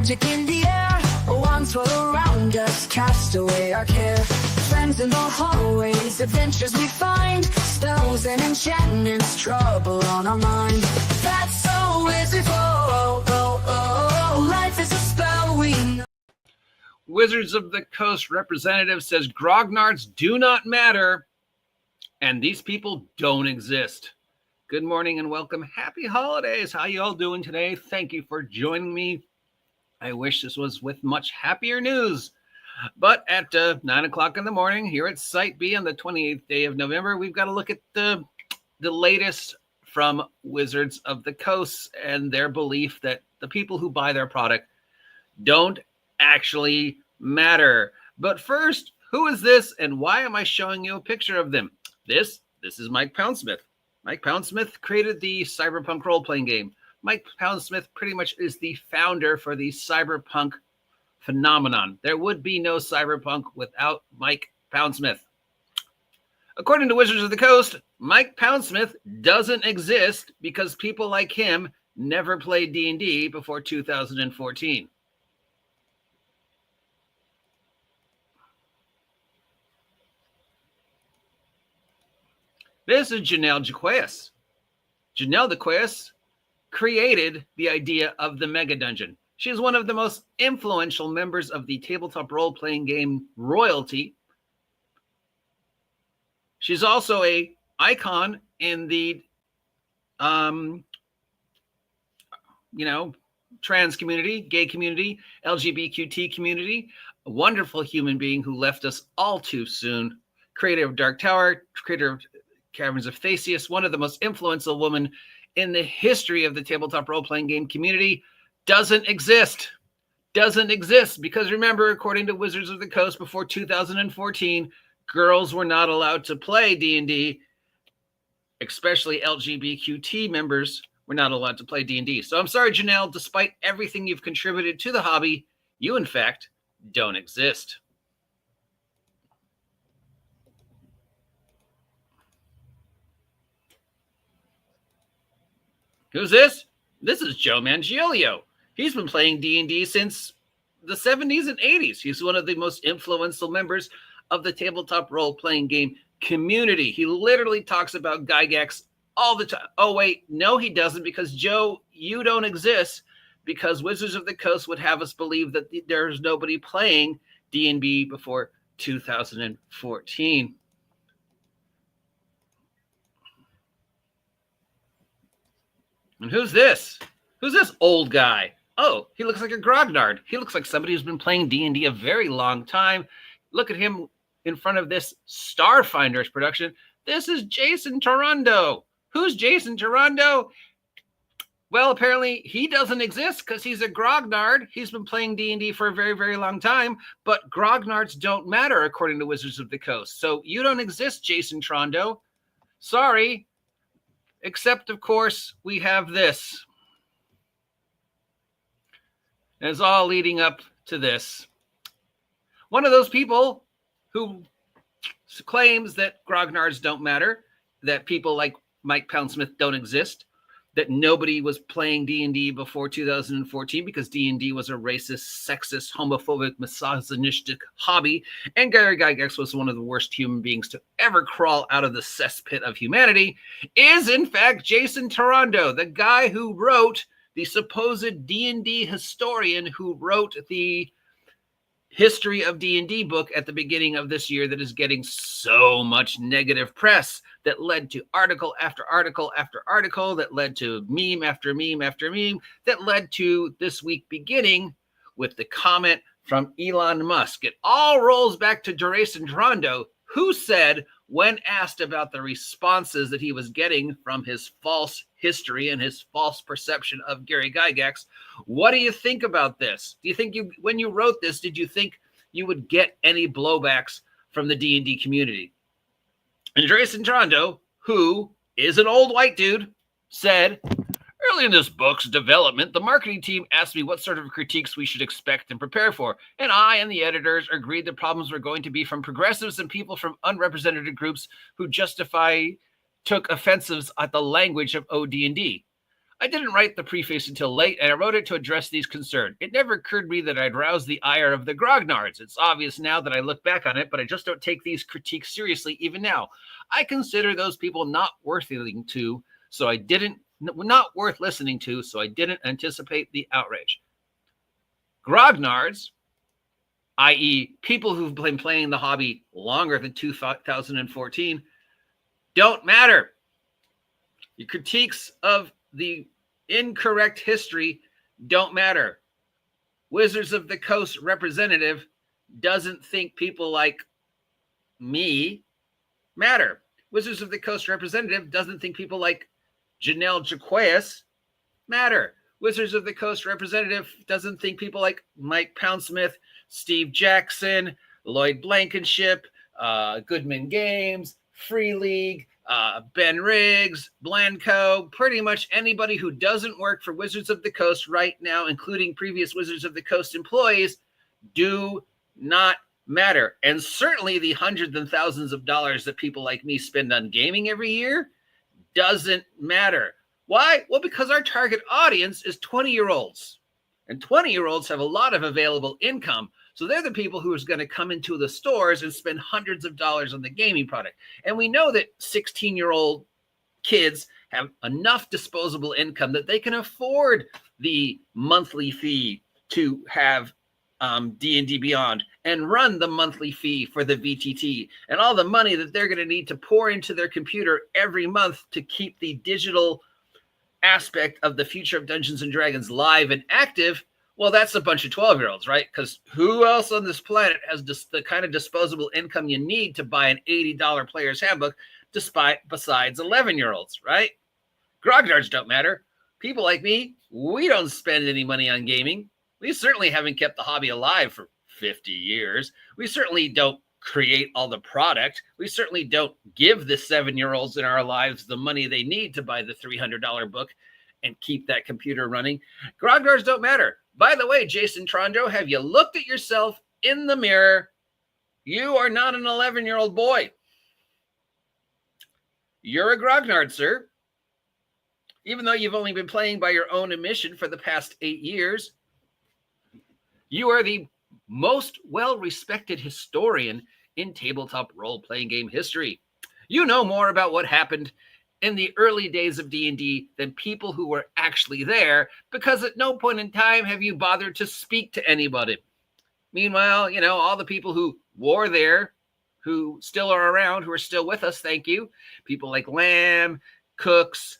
magic in the air. Wands swirl around us, cast away our care. Friends in the hallways, adventures we find. Spells and enchantments, trouble on our mind. That's so wizard, life is a spell we know. Wizards of the Coast representative says Grognards do not matter, and these people don't exist. Good morning and welcome. Happy holidays. How you all doing today? Thank you for joining me. I wish this was with much happier news. But at 9 o'clock in the morning here at Site B on the 28th day of November, we've got to look at the latest from Wizards of the Coast and their belief that the people who buy their product don't actually matter. But first, who is this and why am I showing you a picture of them? This is Mike Poundsmith. Mike Poundsmith created the cyberpunk role-playing game. Mike Poundsmith pretty much is the founder for the cyberpunk phenomenon. There would be no cyberpunk without Mike Poundsmith. According to Wizards of the Coast, Mike Poundsmith doesn't exist because people like him never played D&D before 2014. This is Janelle Jaquez. Janelle Jaquez created the idea of the Mega Dungeon. She is one of the most influential members of the tabletop role-playing game royalty. She's also an icon in the, trans community, gay community, LGBTQ community, a wonderful human being who left us all too soon. Creator of Dark Tower, creator of Caverns of Theseus, one of the most influential women in the history of the tabletop role-playing game community, doesn't exist. Doesn't exist because remember, according to Wizards of the Coast, before 2014, girls were not allowed to play D&D, especially LGBTQ members were not allowed to play D&D. So I'm sorry, Janelle, despite everything you've contributed to the hobby, you, in fact, don't exist. Who's this? This is Joe Mangiolio. He's been playing D&D since the 70s and 80s. He's one of the most influential members of the tabletop role-playing game community. He literally talks about Gygax all the time. Oh, wait, no, he doesn't, because Joe, you don't exist, because Wizards of the Coast would have us believe that there's nobody playing D&D before 2014. And who's this? Who's this old guy? Oh, he looks like a Grognard. He looks like somebody who's been playing D&D a very long time. Look at him in front of this Starfinders production. This is Jason Tondro. Who's Jason Tondro? Well, apparently he doesn't exist because he's a Grognard. He's been playing D&D for a very, very long time, but Grognards don't matter according to Wizards of the Coast. So you don't exist, Jason Tondro. Sorry. Except, of course, we have this. And it's all leading up to this. One of those people who claims that Grognards don't matter, that people like Mike Poundsmith don't exist, that nobody was playing D&D before 2014 because D&D was a racist, sexist, homophobic, misogynistic hobby, and Gary Gygax was one of the worst human beings to ever crawl out of the cesspit of humanity, is in fact Jason Tondro, the guy who wrote the supposed D&D historian who wrote the history of D&D book at the beginning of this year that is getting so much negative press, that led to article after article after article, that led to meme after meme after meme, that led to this week beginning with the comment from Elon Musk. It all rolls back to Jason Tondro, who said, when asked about the responses that he was getting from his false history and his false perception of Gary Gygax, what do you think about this? Do you think when you wrote this, did you think you would get any blowbacks from the D&D community? And Jason Tondro, who is an old white dude, said, early in this book's development, the marketing team asked me what sort of critiques we should expect and prepare for. And I and the editors agreed the problems were going to be from progressives and people from unrepresented groups who took offenses at the language of OD&D. I didn't write the preface until late, and I wrote it to address these concerns. It never occurred to me that I'd rouse the ire of the Grognards. It's obvious now that I look back on it, but I just don't take these critiques seriously even now. I consider those people not worth listening to, so I didn't anticipate the outrage. Grognards, i.e. people who've been playing the hobby longer than 2014, don't matter. Your critiques of the incorrect history don't matter. Wizards of the Coast representative doesn't think people like me matter. Wizards of the Coast representative doesn't think people like Janelle Jaquez matter. Wizards of the Coast representative doesn't think people like Mike Poundsmith, Steve Jackson, Lloyd Blankenship, Goodman Games, Free League, Ben Riggs, Blanco, pretty much anybody who doesn't work for Wizards of the Coast right now, including previous Wizards of the Coast employees, do not matter. And certainly the hundreds and thousands of dollars that people like me spend on gaming every year doesn't matter. Why? Well, because our target audience is 20-year-olds. And 20-year-olds have a lot of available income. So they're the people who are going to come into the stores and spend hundreds of dollars on the gaming product. And we know that 16-year-old kids have enough disposable income that they can afford the monthly fee to have D&D Beyond and run the monthly fee for the VTT and all the money that they're going to need to pour into their computer every month to keep the digital aspect of the future of Dungeons and Dragons live and active. Well, that's a bunch of 12-year-olds, right? Because who else on this planet has the kind of disposable income you need to buy an $80 player's handbook besides 11-year-olds, right? Grognards don't matter. People like me, we don't spend any money on gaming. We certainly haven't kept the hobby alive for 50 years. We certainly don't create all the product. We certainly don't give the 7-year-olds in our lives the money they need to buy the $300 book and keep that computer running. Grognards don't matter. By the way, Jason Tondro, have you looked at yourself in the mirror? You are not an 11-year-old boy. You're a Grognard, sir. Even though you've only been playing by your own admission for the past 8 years, you are the most well-respected historian in tabletop role-playing game history. You know more about what happened in the early days of D&D than people who were actually there, because at no point in time have you bothered to speak to anybody. Meanwhile, you know, all the people who were there, who still are around, who are still with us, thank you. People like Lamb, Cooks,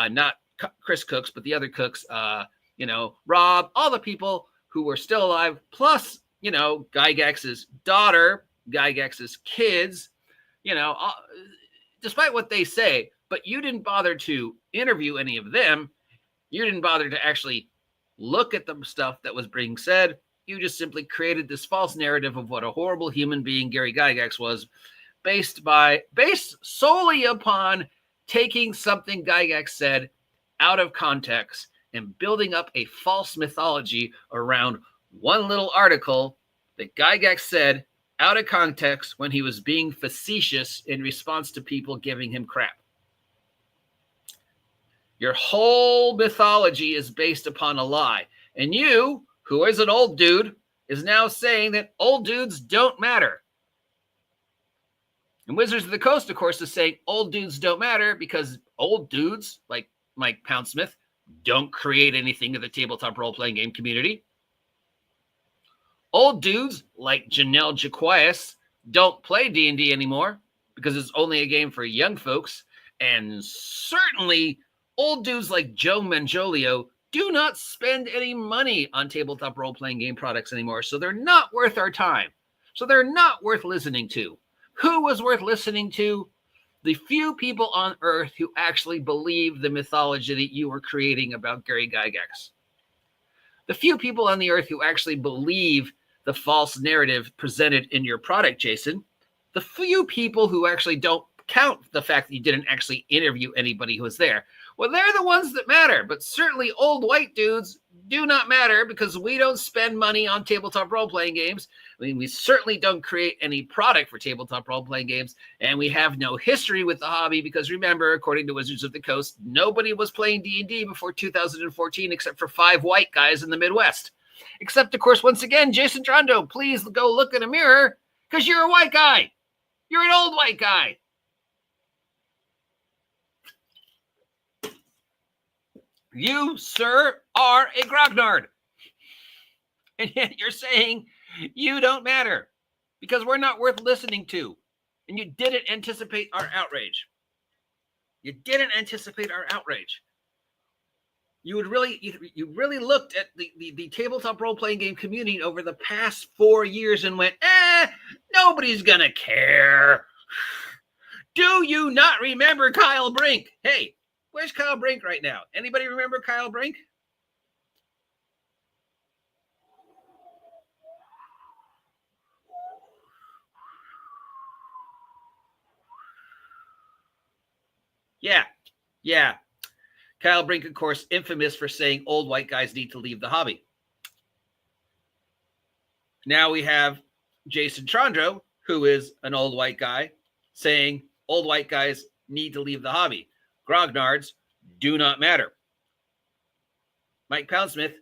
not Chris Cooks, but the other Cooks, Rob, all the people who were still alive, plus, Gygax's daughter, Gygax's kids, despite what they say, but you didn't bother to interview any of them. You didn't bother to actually look at the stuff that was being said. You just simply created this false narrative of what a horrible human being Gary Gygax was, based solely upon taking something Gygax said out of context and building up a false mythology around one little article that Gygax said out of context when he was being facetious in response to people giving him crap. Your whole mythology is based upon a lie. And you, who is an old dude, is now saying that old dudes don't matter. And Wizards of the Coast, of course, is saying old dudes don't matter because old dudes, like Mike Poundsmith, don't create anything in the tabletop role-playing game community. Old dudes like Janelle Jaquez don't play D&D anymore because it's only a game for young folks. And certainly old dudes like Joe Mangiolio do not spend any money on tabletop role-playing game products anymore. So they're not worth our time. So they're not worth listening to. Who was worth listening to? The few people on Earth who actually believe the mythology that you were creating about Gary Gygax. The few people on the Earth who actually believe the false narrative presented in your product, Jason. The few people who actually don't count the fact that you didn't actually interview anybody who was there. Well, they're the ones that matter, but certainly old white dudes do not matter because we don't spend money on tabletop role-playing games. I mean, we certainly don't create any product for tabletop role-playing games, and we have no history with the hobby because remember, according to Wizards of the Coast, nobody was playing D&D before 2014 except for 5 white guys in the Midwest. Except, of course, once again, Jason Tondro, please go look in a mirror because you're a white guy. You're an old white guy. You, sir, are a Grognard. And yet you're saying you don't matter because we're not worth listening to. And you didn't anticipate our outrage. You didn't anticipate our outrage. You really looked at the tabletop role-playing game community over the past 4 years and went, nobody's going to care. Do you not remember Kyle Brink? Hey, where's Kyle Brink right now? Anybody remember Kyle Brink? Yeah. Kyle Brink, of course, infamous for saying old white guys need to leave the hobby. Now we have Jason Tondro, who is an old white guy, saying old white guys need to leave the hobby. Grognards do not matter. Mike Poundsmith,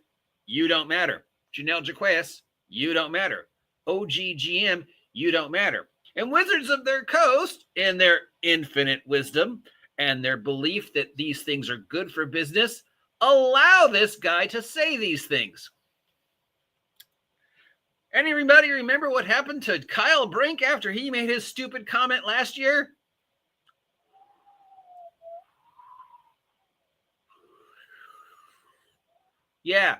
you don't matter. Janelle Jaquez, you don't matter. OGGM, you don't matter. And Wizards of their Coast, in their infinite wisdom and their belief that these things are good for business, allow this guy to say these things. Anybody remember what happened to Kyle Brink after he made his stupid comment last year? Yeah,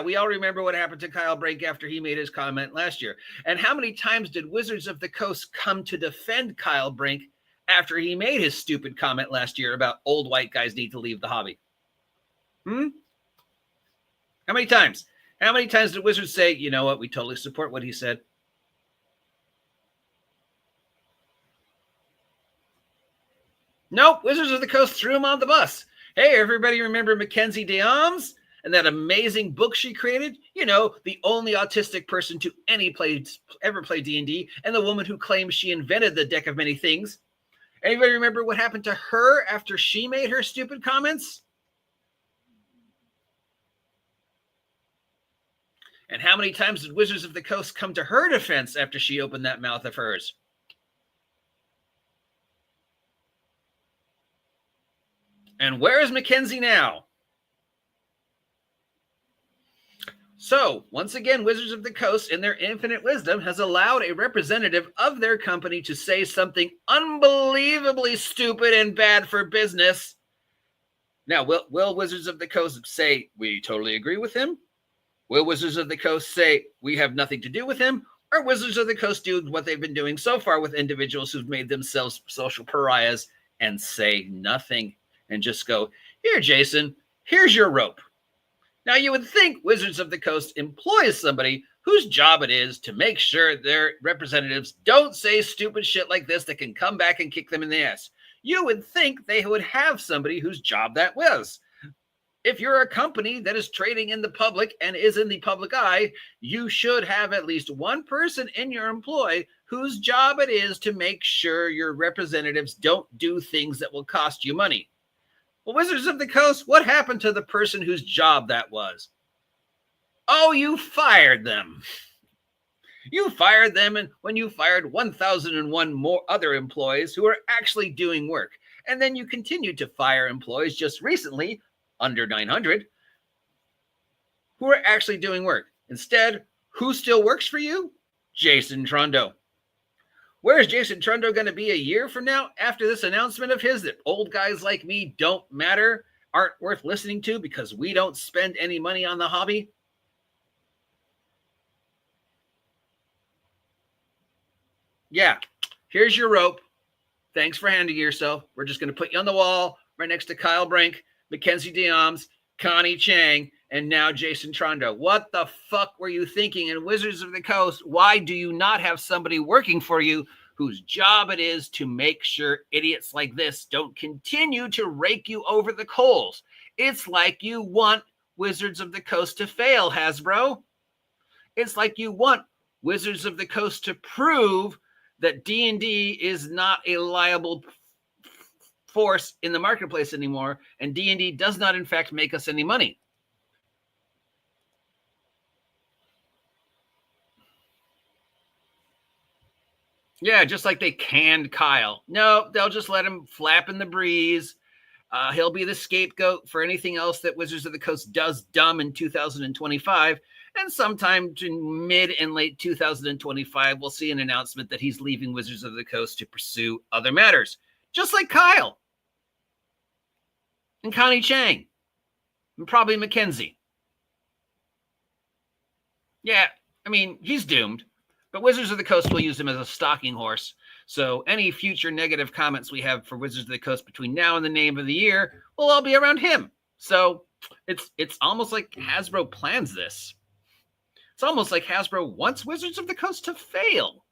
we all remember what happened to Kyle Brink after he made his comment last year. And how many times did Wizards of the Coast come to defend Kyle Brink after he made his stupid comment last year about old white guys need to leave the hobby? How many times? How many times did Wizards say, you know what, we totally support what he said? Nope, Wizards of the Coast threw him on the bus. Hey, everybody remember Mackenzie Deoms and that amazing book she created? You know, the only autistic person to ever play D&D, and the woman who claims she invented the deck of many things. Anybody remember what happened to her after she made her stupid comments? And how many times did Wizards of the Coast come to her defense after she opened that mouth of hers? And where is Mackenzie now? So, once again, Wizards of the Coast, in their infinite wisdom, has allowed a representative of their company to say something unbelievably stupid and bad for business. Now, will Wizards of the Coast say, we totally agree with him? Will Wizards of the Coast say, we have nothing to do with him? Or Wizards of the Coast do what they've been doing so far with individuals who've made themselves social pariahs and say nothing and just go, here, Jason, here's your rope. Now, you would think Wizards of the Coast employs somebody whose job it is to make sure their representatives don't say stupid shit like this that can come back and kick them in the ass. You would think they would have somebody whose job that was. If you're a company that is trading in the public and is in the public eye, you should have at least one person in your employ whose job it is to make sure your representatives don't do things that will cost you money. Well, Wizards of the Coast, what happened to the person whose job that was? Oh, you fired them. You fired them, and when you fired 1,001 more other employees who are actually doing work. And then you continued to fire employees just recently, under 900, who are actually doing work. Instead, who still works for you? Jason Tondro. Where is Jason Tondro going to be a year from now after this announcement of his that old guys like me don't matter, aren't worth listening to because we don't spend any money on the hobby? Yeah, here's your rope. Thanks for handing yourself. We're just going to put you on the wall right next to Kyle Brink, Mackenzie Deoms, Connie Chang, and now Jason Tondro. What the fuck were you thinking in Wizards of the Coast? Why do you not have somebody working for you whose job it is to make sure idiots like this don't continue to rake you over the coals. It's like you want Wizards of the Coast to fail, Hasbro. It's like you want Wizards of the Coast to prove that D&D is not a liable force in the marketplace anymore, and D&D does not, in fact, make us any money. Yeah, just like they canned Kyle. No, they'll just let him flap in the breeze. He'll be the scapegoat for anything else that Wizards of the Coast does dumb in 2025. And sometime in mid and late 2025, we'll see an announcement that he's leaving Wizards of the Coast to pursue other matters. Just like Kyle. And Connie Chang. And probably Mackenzie. Yeah, I mean, he's doomed. But Wizards of the Coast will use him as a stalking horse. So any future negative comments we have for Wizards of the Coast between now and the name of the year will all be around him. So it's almost like Hasbro plans this. It's almost like Hasbro wants Wizards of the Coast to fail.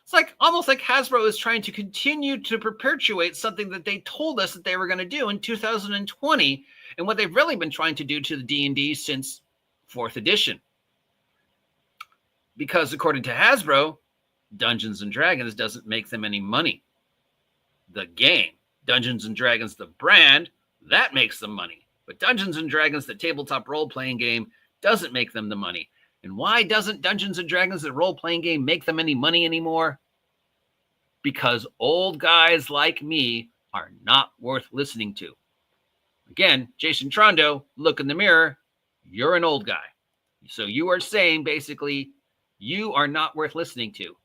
It's like almost like Hasbro is trying to continue to perpetuate something that they told us that they were going to do in 2020, and what they've really been trying to do to the D&D since 4th edition. Because according to Hasbro, Dungeons & Dragons doesn't make them any money. The game, Dungeons & Dragons, the brand, that makes them money. But Dungeons & Dragons, the tabletop role-playing game, doesn't make them the money. And why doesn't Dungeons & Dragons, the role-playing game, make them any money anymore? Because old guys like me are not worth listening to. Again, Jason Trondo, look in the mirror. You're an old guy. So you are saying, basically, you are not worth listening to.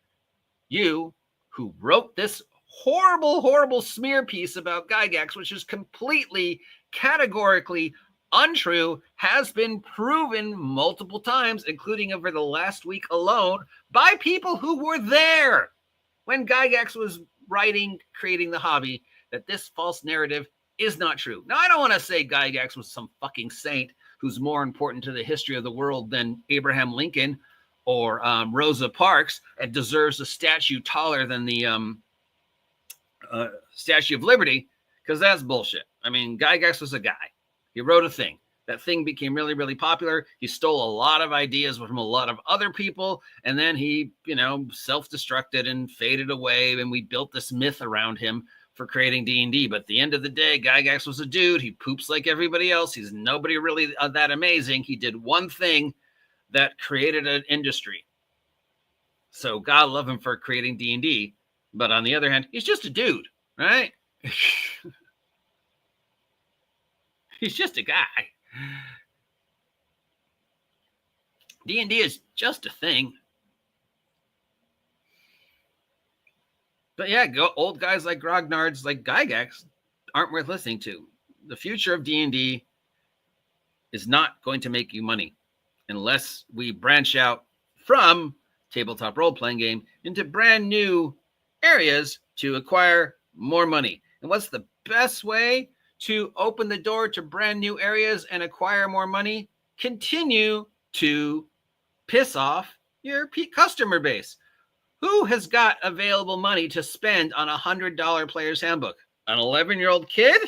You, who wrote this horrible, horrible smear piece about Gygax, which is completely, categorically untrue, has been proven multiple times, including over the last week alone, by people who were there when Gygax was writing, creating the hobby, that this false narrative is not true. Now, I don't want to say Gygax was some fucking saint who's more important to the history of the world than Abraham Lincoln or Rosa Parks and deserves a statue taller than the Statue of Liberty, because that's bullshit. I mean, Gygax was a guy. He wrote a thing. That thing became really, really popular. He stole a lot of ideas from a lot of other people, and then he, self-destructed and faded away, and we built this myth around him for creating D&D. But at the end of the day, Gygax was a dude. He poops like everybody else. He's nobody really that amazing. He did one thing that created an industry. So God love him for creating D&D. But on the other hand, he's just a dude, right? He's just a guy. D&D is just a thing. But yeah, old guys like Grognards, like Gygax, aren't worth listening to. The future of D&D is not going to make you money unless we branch out from tabletop role-playing game into brand new areas to acquire more money. And what's the best way to open the door to brand new areas and acquire more money? Continue to piss off your customer base. Who has got available money to spend on a $100 player's handbook? An 11-year-old kid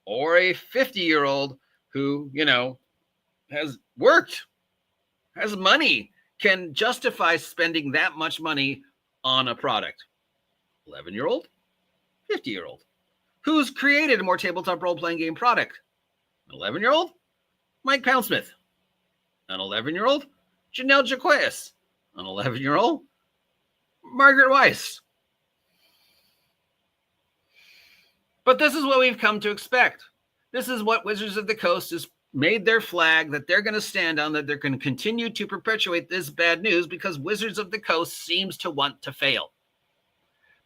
or a 50-year-old who, has worked, has money, can justify spending that much money on a product? 11-year-old, 50-year-old. Who's created a more tabletop role-playing game product? An 11-year-old, Mike Poundsmith. An 11-year-old, Janelle Jaquez. An 11-year-old, Margaret Weiss. But this is what we've come to expect. This is what Wizards of the Coast has made their flag that they're going to stand on, that they're going to continue to perpetuate this bad news because Wizards of the Coast seems to want to fail.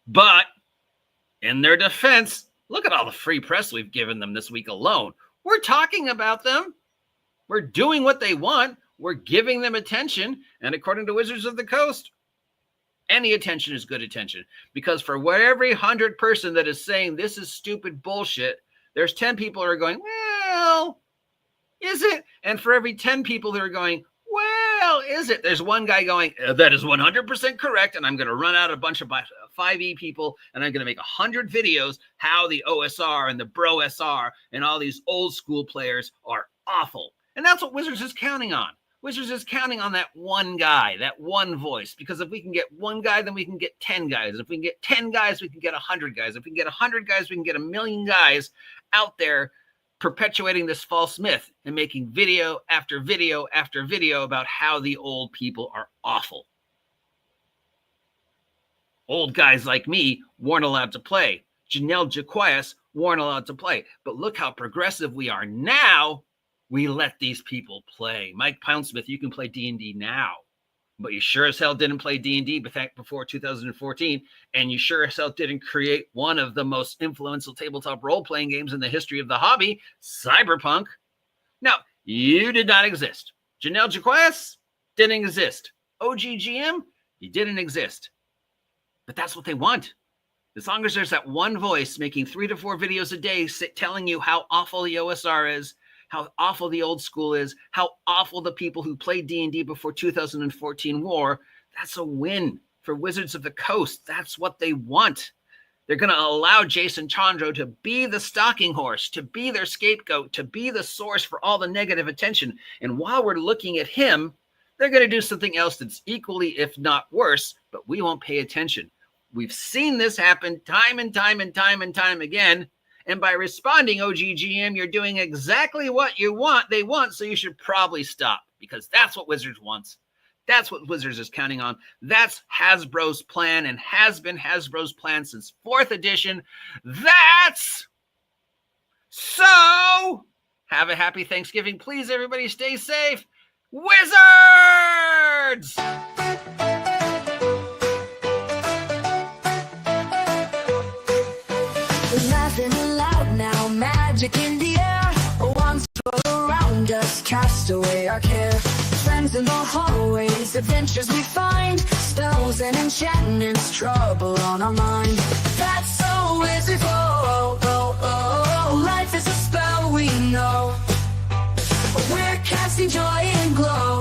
But in their defense, look at all the free press we've given them this week alone. We're talking about them. We're doing what they want. We're giving them attention. And according to Wizards of the Coast, any attention is good attention. Because for every 100 person that is saying this is stupid bullshit, there's 10 people who are going, well, is it? And for every 10 people who are going, well, well, is it? There's one guy going, that is 100% correct, and I'm going to run out a bunch of 5e people, and I'm going to make 100 videos how the OSR and the Bro SR and all these old school players are awful. And that's what Wizards is counting on. Wizards is counting on that one guy, that one voice, because if we can get one guy, then we can get 10 guys. If we can get 10 guys, we can get 100 guys. If we can get 100 guys, we can get 1 million guys out there perpetuating this false myth and making video after video after video about how the old people are awful. Old guys like me weren't allowed to play. Janelle Jaquias weren't allowed to play. But look how progressive we are now. We let these people play. Mike Poundsmith, you can play D&D now, but you sure as hell didn't play D&D before 2014, and you sure as hell didn't create one of the most influential tabletop role-playing games in the history of the hobby, Cyberpunk. No, you did not exist. Janelle Jaquias didn't exist. OGGM, you didn't exist. But that's what they want. As long as there's that one voice making 3 to 4 videos a day telling you how awful the OSR is, how awful the old school is, how awful the people who played D&D before 2014 were, that's a win for Wizards of the Coast. That's what they want. They're going to allow Jason Tondro to be the stalking horse, to be their scapegoat, to be the source for all the negative attention. And while we're looking at him, they're going to do something else that's equally, if not worse, but we won't pay attention. We've seen this happen time and time and time and time again. And by responding, OGGM, you're doing exactly what they want, so you should probably stop, because that's what Wizards wants. That's what Wizards is counting on. That's Hasbro's plan, and has been Hasbro's plan since 4th edition. That's so. Have a happy Thanksgiving. Please, everybody, stay safe. Wizards! Laughing aloud now, magic in the air. Wands roll around us, cast away our care. Friends in the hallways, adventures we find. Spells and enchantments, trouble on our mind. That's so wizard. Life is a spell we know. We're casting joy and glow.